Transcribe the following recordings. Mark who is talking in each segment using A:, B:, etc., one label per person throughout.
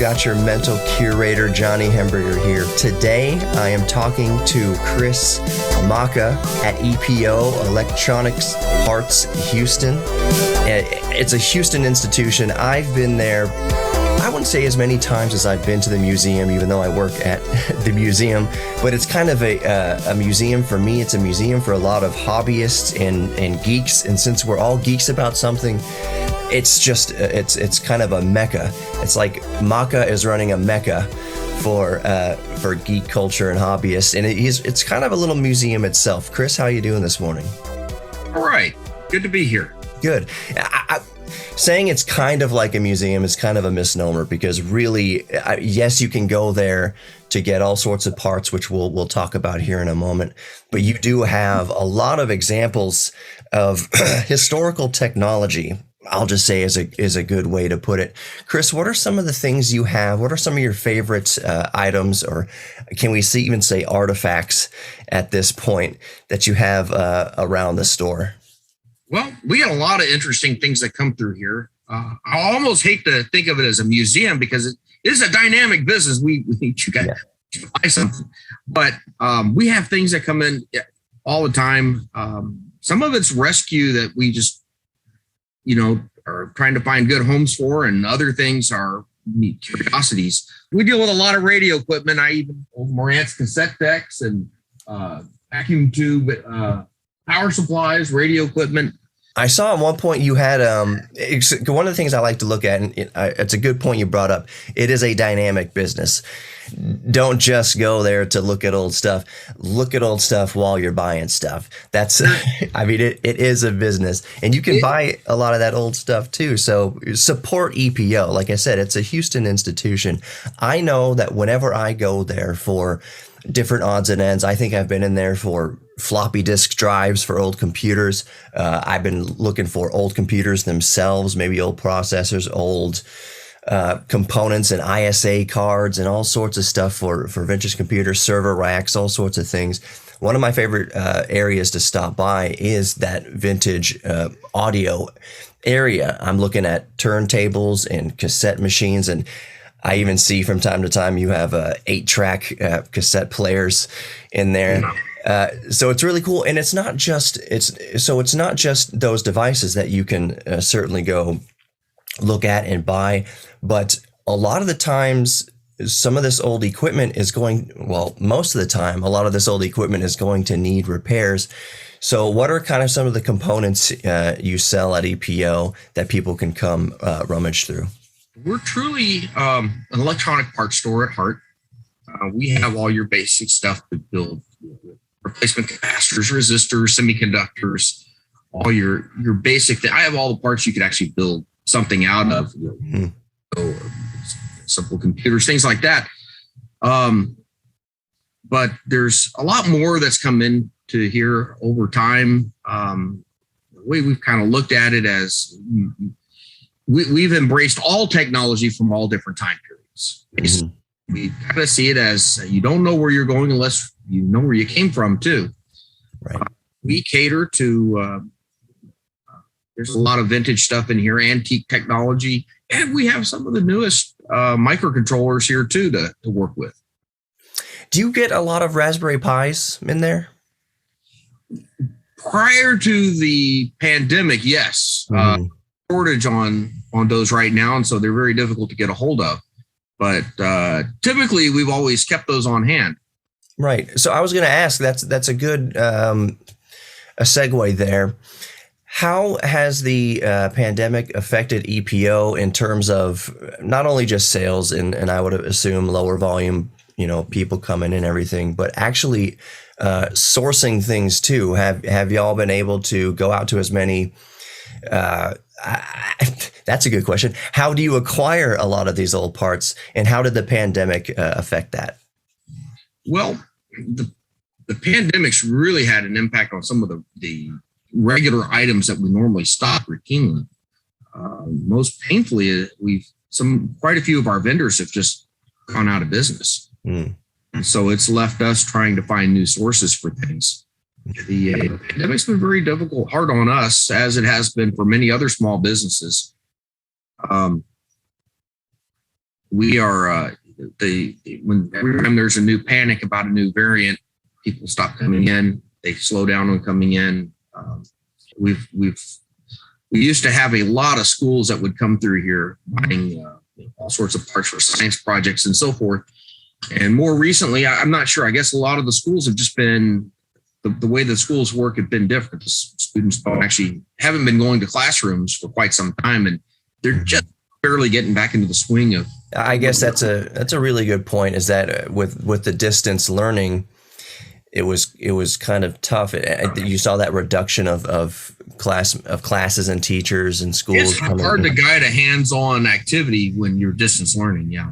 A: got your mental curator, Johnny Hemberger here. Today, I am talking to Chris Maka at EPO, Electronics Parts Houston. It's a Houston institution. I've been there, I wouldn't say as many times as I've been to the museum, even though I work at the museum, but it's kind of a museum for me. It's a museum for a lot of hobbyists and geeks, and since we're all geeks about something, it's just, it's kind of a mecca. It's like Maka is running a mecca for geek culture and hobbyists, and it's kind of a little museum itself. Chris, how you doing this morning?
B: All right. Good to be here.
A: Good. Saying it's kind of like a museum is kind of a misnomer, because really, yes, you can go there to get all sorts of parts, which we'll talk about here in a moment. But you do have a lot of examples of historical technology. I'll just say is a good way to put it. Chris, what are some of the things you have? What are some of your favorite items, or can we even say artifacts at this point that you have around the store?
B: Well, we got a lot of interesting things that come through here. I almost hate to think of it as a museum because it is a dynamic business. We need you guys to buy something, but we have things that come in all the time. Some of it's rescue that we just, are trying to find good homes for, and other things are neat curiosities. We deal with a lot of radio equipment. I even old Marantz cassette decks and vacuum tube power supplies, radio equipment.
A: I saw at one point you had one of the things I like to look at, and it's a good point you brought up. It is a dynamic business. Don't just go there to look at old stuff. Look at old stuff while you're buying stuff. That's, I mean, it is a business, and you can buy a lot of that old stuff too. So support EPO. Like I said, it's a Houston institution. I know that whenever I go there for different odds and ends, I think I've been in there for floppy disk drives for old computers. I've been looking for old computers themselves, maybe old processors, old components and ISA cards and all sorts of stuff for vintage computers, server racks, all sorts of things. One of my favorite areas to stop by is that vintage audio area. I'm looking at turntables and cassette machines, and I even see from time to time you have 8-track cassette players in there. So it's really cool, and it's not just those devices that you can certainly go look at and buy, but a lot of the times some of this old equipment is most of the time a lot of this old equipment is going to need repairs. So what are kind of some of the components you sell at EPO that people can come rummage through?
B: We're truly an electronic parts store at heart. We have all your basic stuff to build: replacement capacitors, resistors, semiconductors, all your basic. I have all the parts you could actually build something out of, simple computers, things like that. But there's a lot more that's come into here over time. The way we've kind of looked at it as we've embraced all technology from all different time periods. Mm-hmm. We kind of see it as you don't know where you're going unless you know where you came from too. Right. We cater to, there's a lot of vintage stuff in here, antique technology, and we have some of the newest microcontrollers here too to work with.
A: Do you get a lot of Raspberry Pis in there?
B: Prior to the pandemic, yes. Mm-hmm. Shortage on those right now, and so they're very difficult to get a hold of. But typically, we've always kept those on hand.
A: Right. So I was going to ask. That's a good a segue there. How has the pandemic affected EPO in terms of not only just sales and I would assume lower volume, people coming in and everything, but actually sourcing things too? Have y'all been able to go out to as many? That's a good question. How do you acquire a lot of these old parts, and how did the pandemic affect that?
B: Well, the pandemic's really had an impact on some of the regular items that we normally stock routinely. Most painfully, quite a few of our vendors have just gone out of business. And so it's left us trying to find new sources for things. The pandemic's been very difficult, hard on us, as it has been for many other small businesses. we are when every time there's a new panic about a new variant, people stop coming in. They slow down on coming in. We used to have a lot of schools that would come through here buying all sorts of parts for science projects and so forth. And more recently, I'm not sure. I guess a lot of the schools have just been the way the schools work have been different. The students haven't been going to classrooms for quite some time, and they're just barely getting back into the swing of.
A: I guess that's a really good point. Is that with the distance learning, it was kind of tough. You saw that reduction of classes and teachers and schools.
B: It's hard to guide a hands-on activity when you're distance learning. Yeah.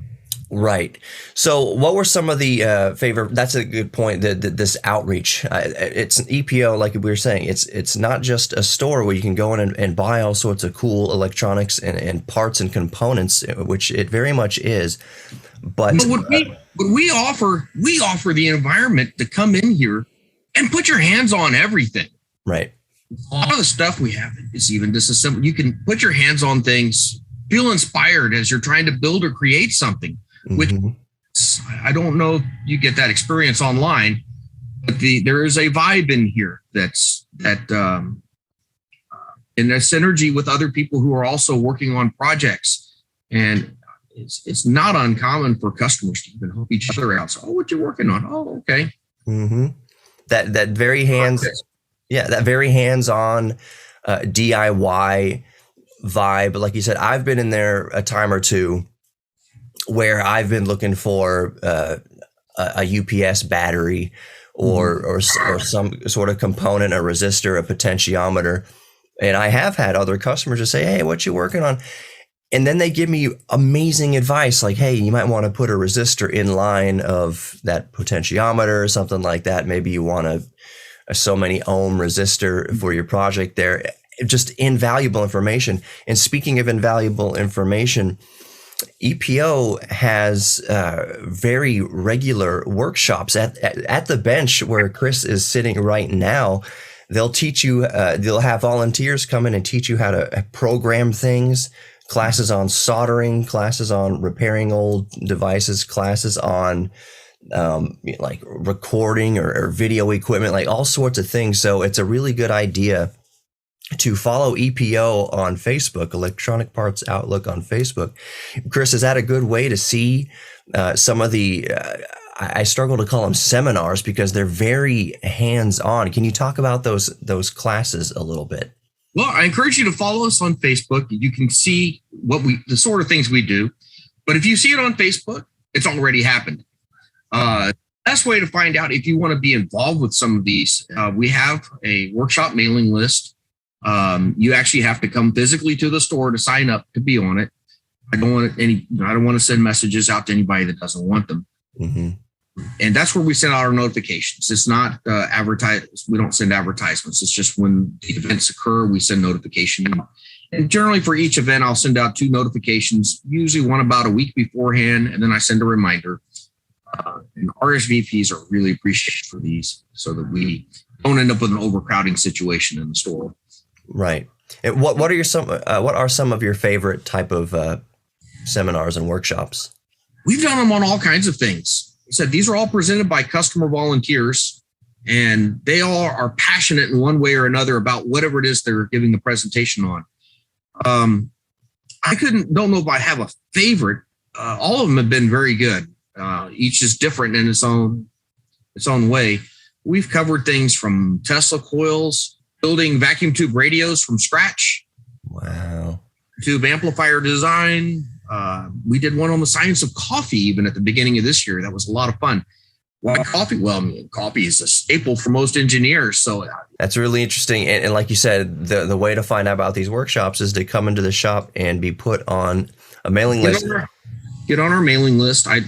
A: Right. So what were some of the favorite? That's a good point. This outreach. It's an EPO, like we were saying. It's not just a store where you can go in and buy all sorts of cool electronics and parts and components, which it very much is. But
B: what we offer the environment to come in here and put your hands on everything.
A: Right.
B: A lot of the stuff we have is even just as simple. You can put your hands on things, feel inspired as you're trying to build or create something. Which I don't know if you get that experience online, but there is a vibe in here that's in a synergy with other people who are also working on projects, and it's not uncommon for customers to even help each other out. So, what you working on? Oh, okay.
A: That very hands-on DIY vibe, like you said. I've been in there a time or two where I've been looking for a UPS battery or some sort of component, a resistor, a potentiometer. And I have had other customers just say, hey, what you working on? And then they give me amazing advice like, hey, you might want to put a resistor in line of that potentiometer or something like that. Maybe you want a so many ohm resistor for your project there. Just invaluable information. And speaking of invaluable information, EPO has very regular workshops at the bench where Chris is sitting right now. They'll teach you, they'll have volunteers come in and teach you how to program things, classes on soldering, classes on repairing old devices, classes on like recording or video equipment, like all sorts of things. So it's a really good idea to follow EPO on Facebook, Electronic Parts Outlook on Facebook. Chris, is that a good way to see some of the, I struggle to call them seminars because they're very hands-on. Can you talk about those classes a little bit?
B: Well, I encourage you to follow us on Facebook. You can see the sort of things we do. But if you see it on Facebook, it's already happened. Best way to find out if you want to be involved with some of these, we have a workshop mailing list. You actually have to come physically to the store to sign up to be on it. I don't want to send messages out to anybody that doesn't want them. And that's where we send out our notifications. It's not advertised. We don't send advertisements. It's just when the events occur, we send notification. And generally for each event, I'll send out 2 notifications, usually one about a week beforehand, and then I send a reminder. And RSVPs are really appreciated for these so that we don't end up with an overcrowding situation in the store.
A: Right. And what are some of your favorite type of seminars and workshops?
B: We've done them on all kinds of things. I said these are all presented by customer volunteers, and they all are passionate in one way or another about whatever it is they're giving the presentation on. Don't know if I have a favorite. All of them have been very good. Each is different in its own way. We've covered things from Tesla coils, building vacuum tube radios from scratch.
A: Wow.
B: Tube amplifier design. We did one on the science of coffee even at the beginning of this year. That was a lot of fun. Why coffee? Well, coffee is a staple for most engineers. So
A: that's really interesting. And like you said, the way to find out about these workshops is to come into the shop and be put on a mailing list.
B: Get on our mailing list. I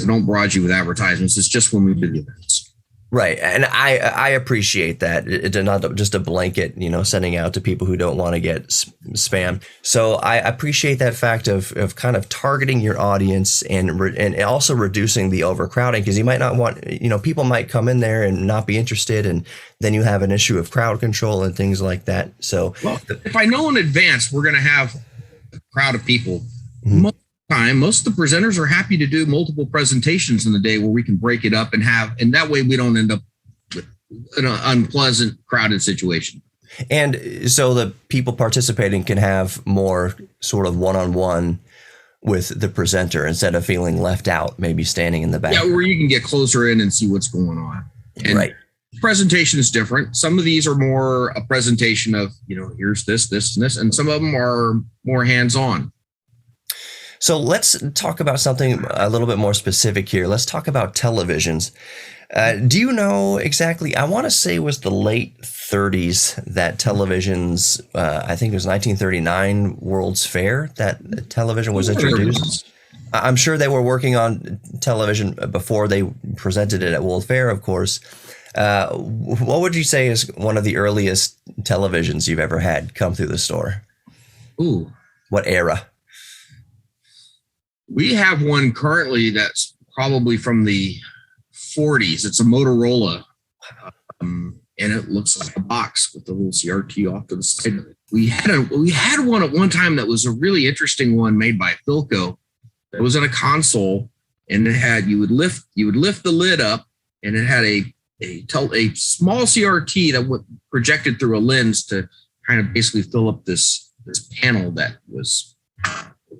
B: don't barrage you with advertisements. It's just when we do the events.
A: Right. And I appreciate that. It's not just a blanket, sending out to people who don't want to get spam. So I appreciate that fact of kind of targeting your audience and also reducing the overcrowding, because you might not want, people might come in there and not be interested. And then you have an issue of crowd control and things like that. So
B: if I know in advance we're going to have a crowd of people, most time, most of the presenters are happy to do multiple presentations in the day where we can break it up and that way we don't end up with an unpleasant, crowded situation.
A: And so the people participating can have more sort of one-on-one with the presenter instead of feeling left out, maybe standing in the back.
B: Yeah, where you can get closer in and see what's going on. And
A: right.
B: Presentation is different. Some of these are more a presentation of, here's this, and this, and some of them are more hands-on.
A: So let's talk about something a little bit more specific here. Let's talk about televisions. Do you know exactly? I want to say it was the late 30s that televisions, I think it was 1939 World's Fair, that television was introduced. I'm sure they were working on television before they presented it at World Fair, of course. What would you say is one of the earliest televisions you've ever had come through the store?
B: Ooh.
A: What era?
B: We have one currently that's probably from the 40s. It's a Motorola, and it looks like a box with a little CRT off to the side of it. We had one at one time that was a really interesting one made by Philco. It was in a console, and it had you would lift the lid up, and it had a small CRT that projected through a lens to kind of basically fill up this panel that was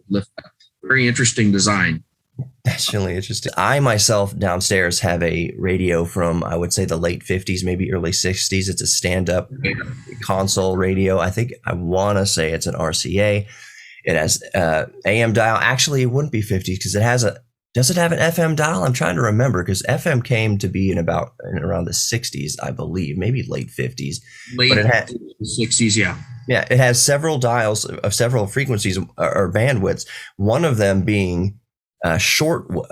B: lifted up. Very interesting design.
A: That's really interesting. I myself downstairs have a radio from, I would say, the late 50s, maybe early 60s. It's a stand-up console radio. I want to say it's an RCA. It has AM dial. Actually, it wouldn't be 50s because does it have an FM dial? I'm trying to remember because FM came to be in around the 60s, I believe, maybe late 50s.
B: Late 60s, yeah.
A: Yeah, it has several dials of several frequencies or bandwidths. One of them being shortwave.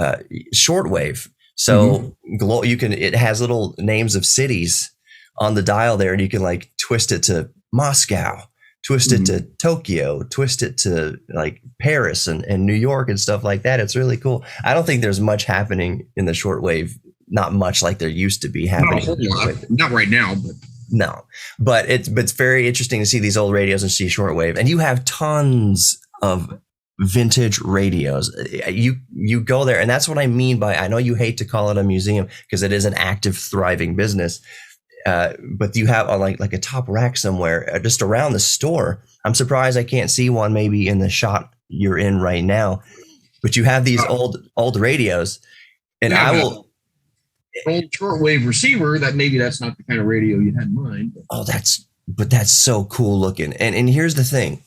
A: So it has little names of cities on the dial there, and you can like twist it to Moscow, twist it to Tokyo, twist it to like Paris and New York and stuff like that. It's really cool. I don't think there's much happening in the shortwave, not much like there used to be happening.
B: Not a whole lot. Not right now, but.
A: No, but it's very interesting to see these old radios and see shortwave, and you have tons of vintage radios. You go there, and that's what I mean by, I know you hate to call it a museum because it is an active, thriving business, but you have like a top rack somewhere just around the store. I'm surprised I can't see one maybe in the shot you're in right now, but you have these old radios, and I will.
B: Old shortwave receiver that maybe that's not the kind of radio you had in mind.
A: But that's so cool looking. And here's the thing.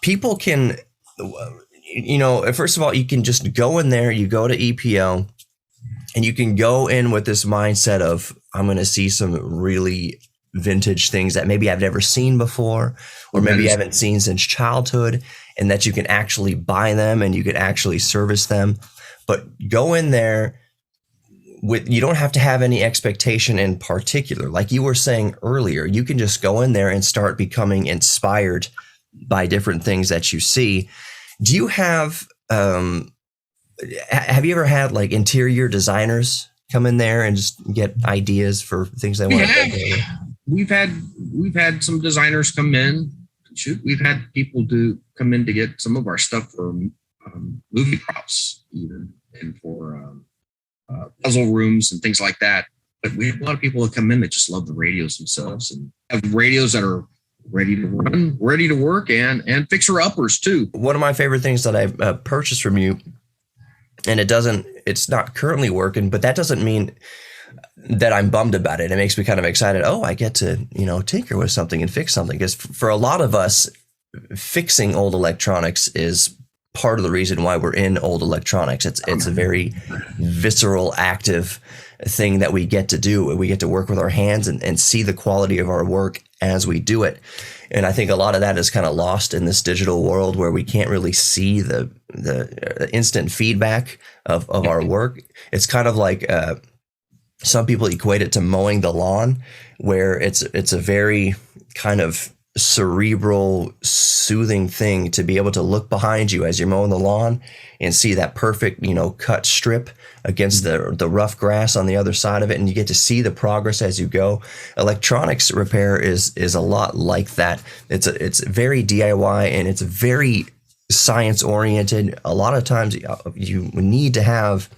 A: People can, first of all, you can just go in there, you go to EPO, and you can go in with this mindset of, I'm going to see some really vintage things that maybe I've never seen before, or maybe I haven't seen since childhood, and that you can actually buy them and you can actually service them. But go in there. You don't have to have any expectation in particular. Like you were saying earlier, you can just go in there and start becoming inspired by different things that you see. Do you have you ever had like interior designers come in there and just get ideas for things they want to do?
B: We've had some designers come in. Shoot, we've had people come in to get some of our stuff for movie props even, and for puzzle rooms and things like that. But we have a lot of people that come in that just love the radios themselves and have radios that are ready to run, ready to work, and fixer-uppers too.
A: One of my favorite things that I purchased from you, and it's not currently working, but that doesn't mean that I'm bummed about it. It makes me kind of excited. Oh, I get to, tinker with something and fix something. Because for a lot of us, fixing old electronics is part of the reason why we're in old electronics. It's a very visceral, active thing that we get to do. We get to work with our hands and see the quality of our work as we do it. And I think a lot of that is kind of lost in this digital world where we can't really see the instant feedback of our work. It's kind of like some people equate it to mowing the lawn, where it's a very kind of cerebral, soothing thing to be able to look behind you as you're mowing the lawn and see that perfect, cut strip against the rough grass on the other side of it, and you get to see the progress as you go. Electronics repair is a lot like that. It's very DIY, and it's very science oriented. A lot of times you need to have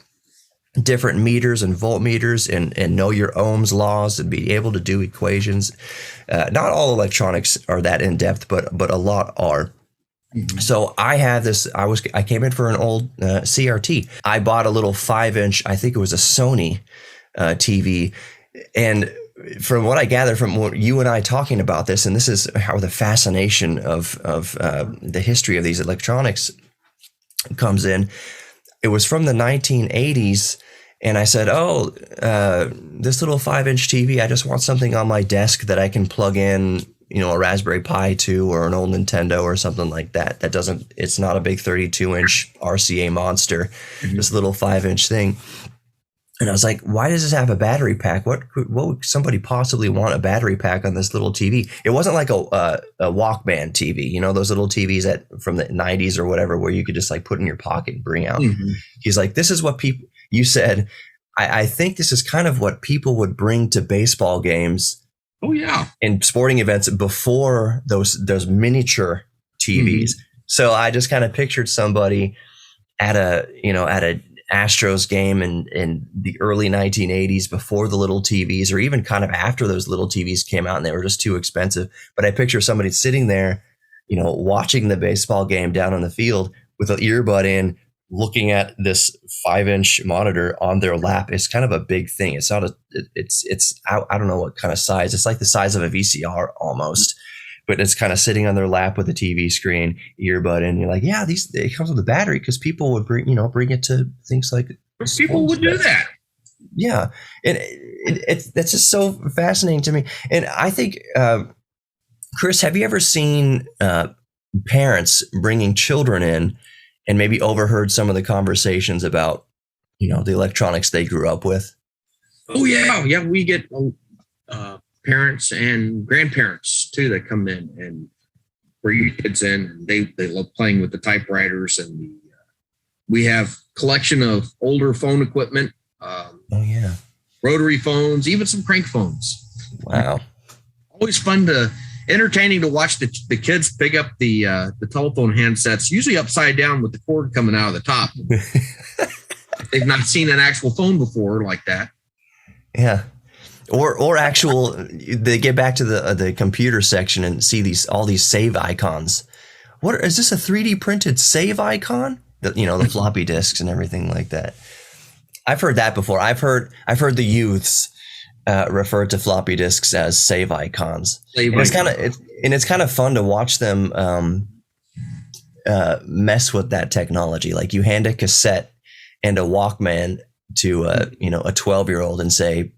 A: different meters and voltmeters and know your ohms laws and be able to do equations. Not all electronics are that in depth, but a lot are. Mm-hmm. So I had this. I came in for an old CRT. I bought a little 5-inch. I think it was a Sony TV, and from what I gather from what you and I talking about this, and this is how the fascination of the history of these electronics comes in. It was from the 1980s, and I said, "Oh, this little 5-inch TV. I just want something on my desk that I can plug in, a Raspberry Pi 2 or an old Nintendo or something like that. That doesn't. It's not a big 32-inch RCA monster. Mm-hmm. This little 5-inch thing." And I was like, why does this have a battery pack? What would somebody possibly want a battery pack on this little TV? It wasn't like a Walkman TV, those little TVs from the 90s or whatever, where you could just like put in your pocket and bring out. Mm-hmm. He's like, this is what people, you said, I think this is kind of what people would bring to baseball games.
B: Oh, yeah.
A: And sporting events before those miniature TVs. Mm-hmm. So I just kind of pictured somebody at a Astros game in the early 1980s, before the little TVs, or even kind of after those little TVs came out and they were just too expensive. But I picture somebody sitting there, watching the baseball game down on the field with an earbud in, looking at this 5-inch monitor on their lap. It's kind of a big thing. It's not I don't know what kind of size. It's like the size of a VCR almost. But it's kind of sitting on their lap with a TV screen, earbud in. You're like, yeah, it comes with a battery, because people would bring it to things like.
B: People would do that.
A: Yeah, and that's just so fascinating to me. And I think, Chris, have you ever seen parents bringing children in and maybe overheard some of the conversations about, the electronics they grew up with?
B: Oh yeah, we get. Parents and grandparents too that come in and bring your kids in, and they love playing with the typewriters, and we have collection of older phone equipment. Rotary phones, even some crank phones.
A: Wow!
B: Always entertaining to watch the kids pick up the telephone handsets, usually upside down with the cord coming out of the top. They've not seen an actual phone before like that.
A: Yeah. Or actual, they get back to the computer section and see all these save icons. What is this, a 3D printed save icon? The floppy disks and everything like that. I've heard that before. I've heard the youths refer to floppy disks as save icons. It's kind of fun to watch them mess with that technology. Like, you hand a cassette and a Walkman to a 12-year-old and say,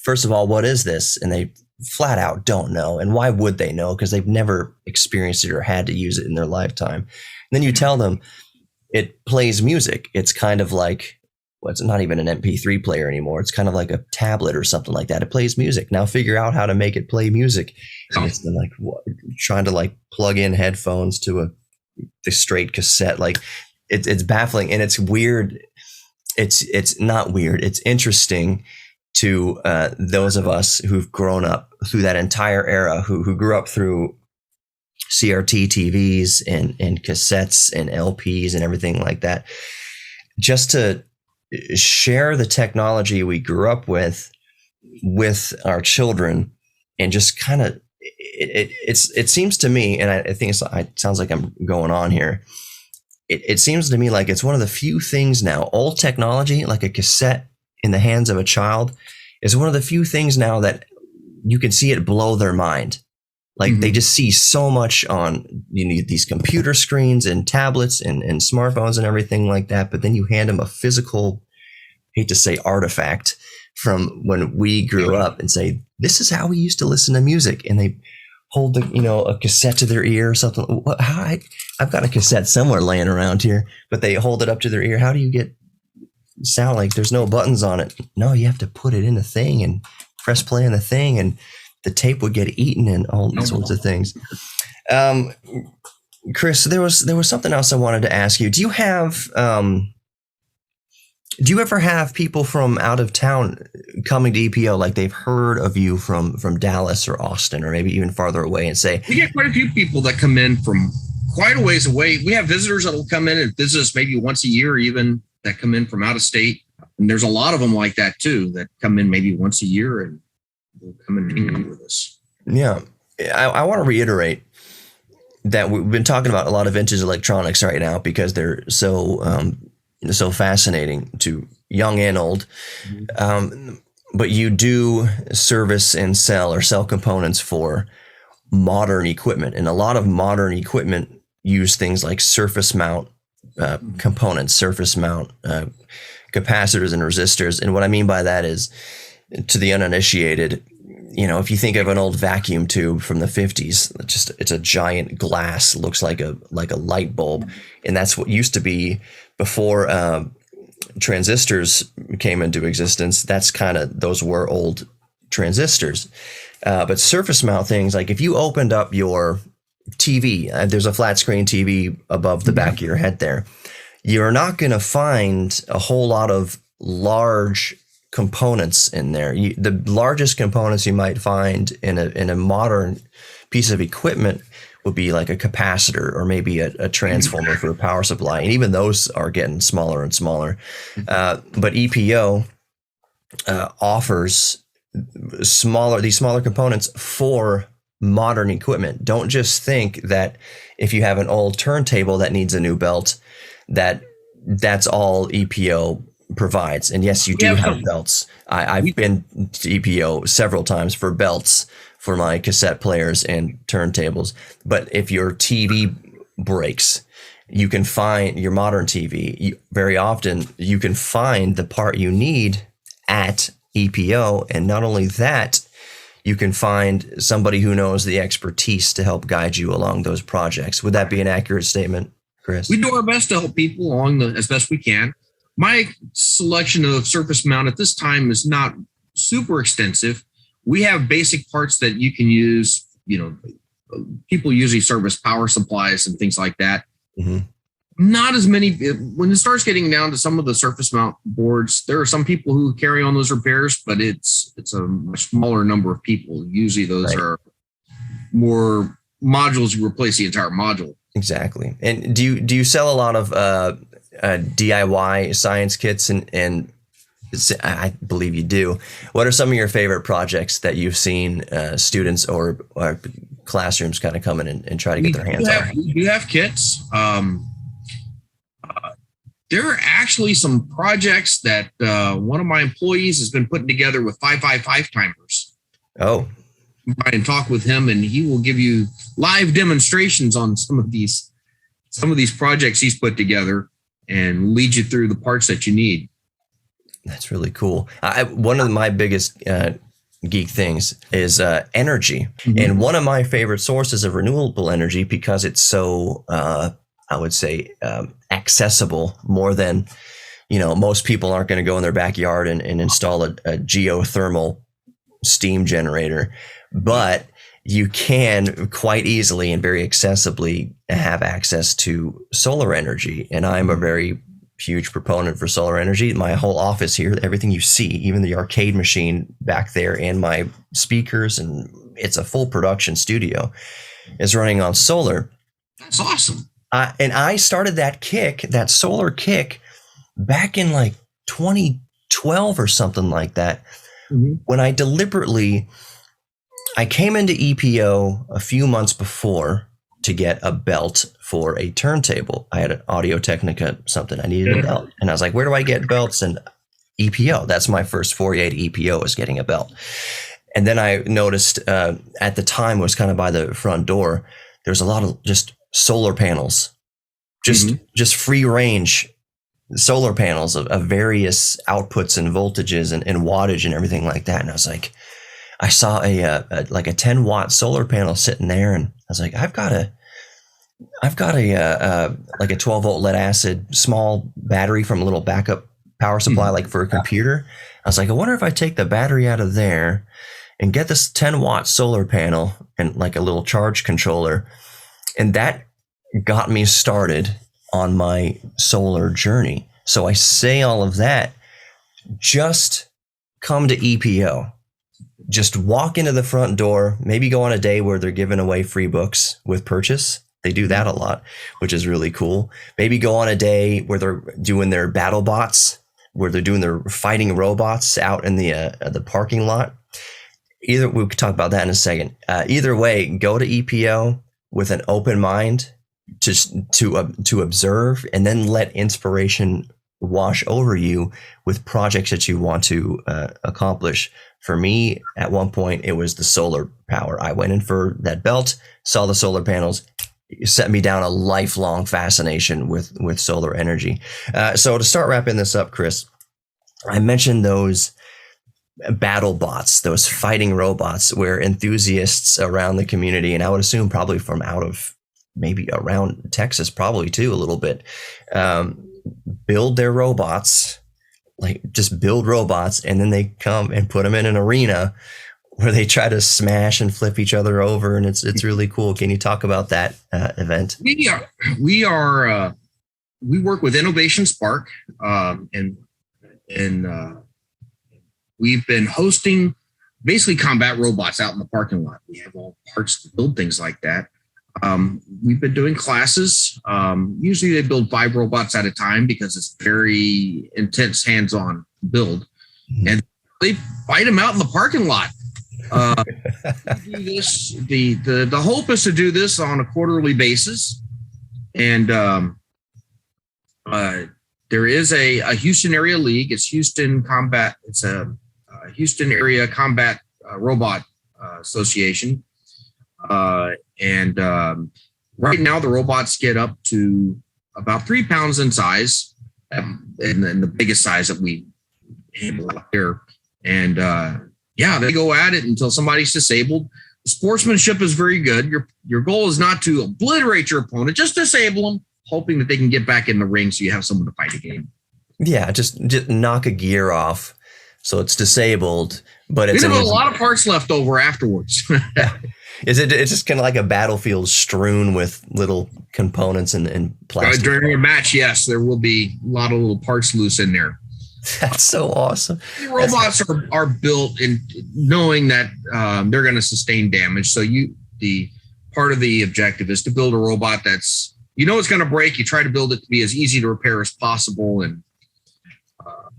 A: first of all, what is this? And they flat out don't know. And why would they know? Because they've never experienced it or had to use it in their lifetime. And then you tell them it plays music. It's kind of like, it's not even an MP3 player anymore. It's kind of like a tablet or something like that. It plays music. Now figure out how to make it play music. And it's been like trying to plug in headphones to the straight cassette. Like, it's baffling, and it's weird. It's not weird. It's interesting to those of us who've grown up through that entire era, who grew up through CRT TVs and cassettes and LPs and everything like that, just to share the technology we grew up with our children, and just kind of it seems to me, and I think it sounds like I'm going on here. It seems to me like it's one of the few things now, old technology like a cassette in the hands of a child is one of the few things now that you can see it blow their mind. Like, mm-hmm. They just see so much on these computer screens and tablets and smartphones and everything like that. But then you hand them a physical, hate to say, artifact from when we grew up and say, this is how we used to listen to music. And they hold a cassette to their ear or something. I've got a cassette somewhere laying around here, but they hold it up to their ear. How do you get sound? Like, there's no buttons on it? No, you have to put it in the thing and press play on the thing, and the tape would get eaten and all sorts of things. Chris, there was something else I wanted to ask you. Do you ever have people from out of town coming to EPO, like they've heard of you from Dallas or Austin or maybe even farther away, and say,
B: we get quite a few people that come in from quite a ways away. We have visitors that will come in and visit us maybe once a year, even that come in from out of state. And there's a lot of them like that too, that come in maybe once a year and will come and hang out with us.
A: Yeah. I want to reiterate that we've been talking about a lot of vintage electronics right now because they're so fascinating to young and old. But you do service and sell components for modern equipment, and a lot of modern equipment use things like surface mount components, surface mount capacitors and resistors. And what I mean by that is, to the uninitiated, if you think of an old vacuum tube from the 50s, it's a giant glass, looks like a light bulb, and that's what used to be before transistors came into existence. Those were old transistors. But surface mount things, like if you opened up your TV, there's a flat screen TV above the back of your head there, you're not going to find a whole lot of large components in there. The largest components you might find in a modern piece of equipment would be like a capacitor or maybe a transformer for a power supply. And even those are getting smaller and smaller. But EPO offers these smaller components for modern equipment. Don't just think that if you have an old turntable that needs a new belt, that's all EPO provides. And yes, you do have belts. I've been to EPO several times for belts for my cassette players and turntables. But if your TV breaks, you can find your modern TV. Very often you can find the part you need at EPO. And not only that, you can find somebody who knows the expertise to help guide you along those projects. Would that be an accurate statement, Chris?
B: We do our best to help people along as best we can. My selection of surface mount at this time is not super extensive. We have basic parts that you can use. People usually service power supplies and things like that. Mm-hmm. Not as many. When it starts getting down to some of the surface mount boards, there are some people who carry on those repairs, but it's a much smaller number of people. Usually those are more modules. You replace the entire module.
A: Exactly. And do you sell a lot of DIY science kits and I believe you do. What are some of your favorite projects that you've seen students or classrooms kind of come in and try to get their hands on?
B: We do have kits. There are actually some projects that one of my employees has been putting together with 555 timers.
A: Oh.
B: Try and talk with him, and he will give you live demonstrations on some of these projects he's put together and lead you through the parts that you need.
A: That's really cool. One of my biggest geek things is energy. Mm-hmm. And one of my favorite sources of renewable energy, because it's so, I would say, accessible more than, most people aren't going to go in their backyard and install a geothermal steam generator, but you can quite easily and very accessibly have access to solar energy. And I'm a very huge proponent for solar energy. My whole office here, everything you see, even the arcade machine back there and my speakers, and it's a full production studio, is running on solar.
B: That's awesome.
A: And I started that solar kick back in like 2012 or something like that. Mm-hmm. When I came into EPO a few months before to get a belt for a turntable. I had an Audio Technica something. I needed a belt. And I was like, where do I get belts? And EPO. That's my first foray to EPO, was getting a belt. And then I noticed at the time, was kind of by the front door, there's a lot of just solar panels, just free range solar panels of various outputs and voltages and wattage and everything like that. And I was like, I saw a 10 watt solar panel sitting there, and I was like, I've got a like a 12 volt lead acid small battery from a little backup power supply, like for a computer. I was like, I wonder if I take the battery out of there and get this 10 watt solar panel and like a little charge controller. And that got me started on my solar journey. So I say all of that, just come to EPO. Just walk into the front door, maybe go on a day where they're giving away free books with purchase, They do that a lot, which is really cool. Maybe go on a day where they're doing their battle bots, where they're doing their fighting robots out in the parking lot. Either we could talk about that in a second. Either way, go to EPO with an open mind to observe, and then let inspiration wash over you with projects that you want to accomplish. For me, at one point, it was the solar power. I went in for that belt, saw the solar panels, set me down a lifelong fascination with solar energy. So to start wrapping this up, Chris, I mentioned those battle bots, those fighting robots, where enthusiasts around the community, and I would assume probably from out of maybe around Texas, probably too, a little bit, build their robots, like just build robots, and then they come and put them in an arena where they try to smash and flip each other over, and it's really cool. Can you talk about that event?
B: We work with Innovation Spark, and we've been hosting basically combat robots out in the parking lot. We have all parts to build things like that. We've been doing classes. Usually they build 5 robots at a time because it's very intense hands-on build. And they fight them out in the parking lot. Do this. The hope is to do this on a quarterly basis. And there is a Houston area league. It's Houston Combat. It's a Houston Area Combat Robot Association. And right now the robots get up to about 3 pounds in size, and the biggest size that we handle out there. And they go at it until somebody's disabled. The sportsmanship is very good. Your goal is not to obliterate your opponent, just disable them, hoping that they can get back in the ring so you have someone to fight again.
A: Yeah, just knock a gear off so it's disabled, but it's
B: a lot of parts left over afterwards.
A: It's just kind of like a battlefield strewn with little components and plastic.
B: During a match, yes, there will be a lot of little parts loose in there.
A: That's so awesome.
B: The robots are built in knowing that they're going to sustain damage. So the part of the objective is to build a robot that's, it's going to break. You try to build it to be as easy to repair as possible, and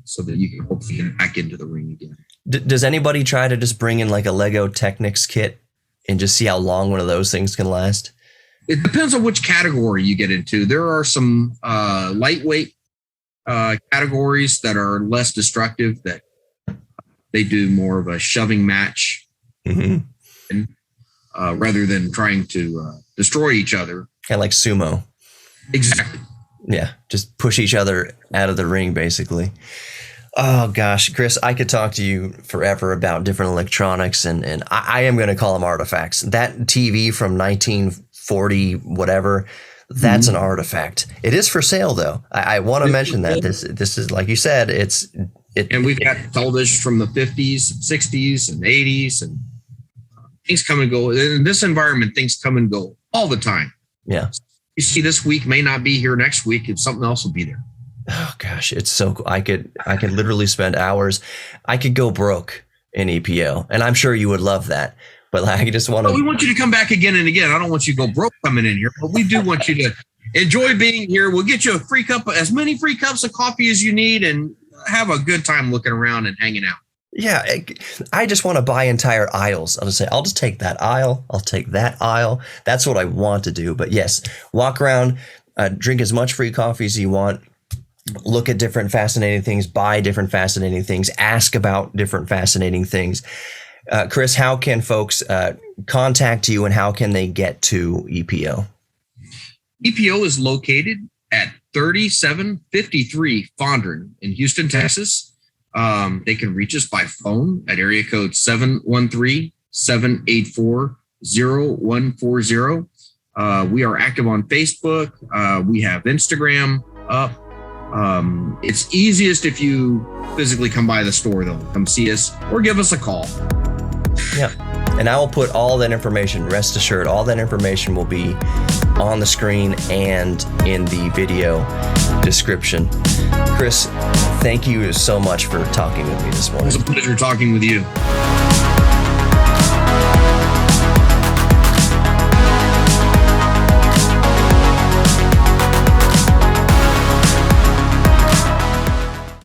B: so that you can hopefully get back into the ring again.
A: Does anybody try to just bring in like a Lego Technics kit and just see how long one of those things can last?
B: It depends on which category you get into. There are some lightweight categories that are less destructive, that they do more of a shoving match, and, rather than trying to destroy each other.
A: Kind of like sumo.
B: Exactly.
A: Yeah, just push each other out of the ring, basically. Oh gosh, Chris, I could talk to you forever about different electronics, and I am going to call them artifacts. That TV from 1940, whatever, that's an artifact. It is for sale, though. I want to mention that this is, like you said, and
B: we've got television from the 50s, 60s, and 80s, and things come and go. In this environment, things come and go all the time.
A: Yeah.
B: You see, this week may not be here next week, and something else will be there.
A: Oh gosh, it's so cool. I could literally spend hours. I could go broke in EPO, and I'm sure you would love that. But I just want to.
B: We want you to come back again and again. I don't want you to go broke coming in here, but we do want you to enjoy being here. We'll get you a free cup, as many free cups of coffee as you need, and have a good time looking around and hanging out.
A: Yeah, I just want to buy entire aisles. I'll just say, I'll just take that aisle. I'll take that aisle. That's what I want to do. But yes, walk around, drink as much free coffee as you want. Look at different fascinating things, buy different fascinating things, ask about different fascinating things. Chris, how can folks contact you, and how can they get to EPO?
B: EPO is located at 3753 Fondren in Houston, Texas. They can reach us by phone at area code 713-784-0140. We are active on Facebook. We have Instagram up. It's easiest if you physically come by the store, though. Come see us or give us a call.
A: Yeah. And I will put all that information, rest assured, all that information will be on the screen and in the video description. Chris, thank you so much for talking with me this morning.
B: It was a pleasure talking with you.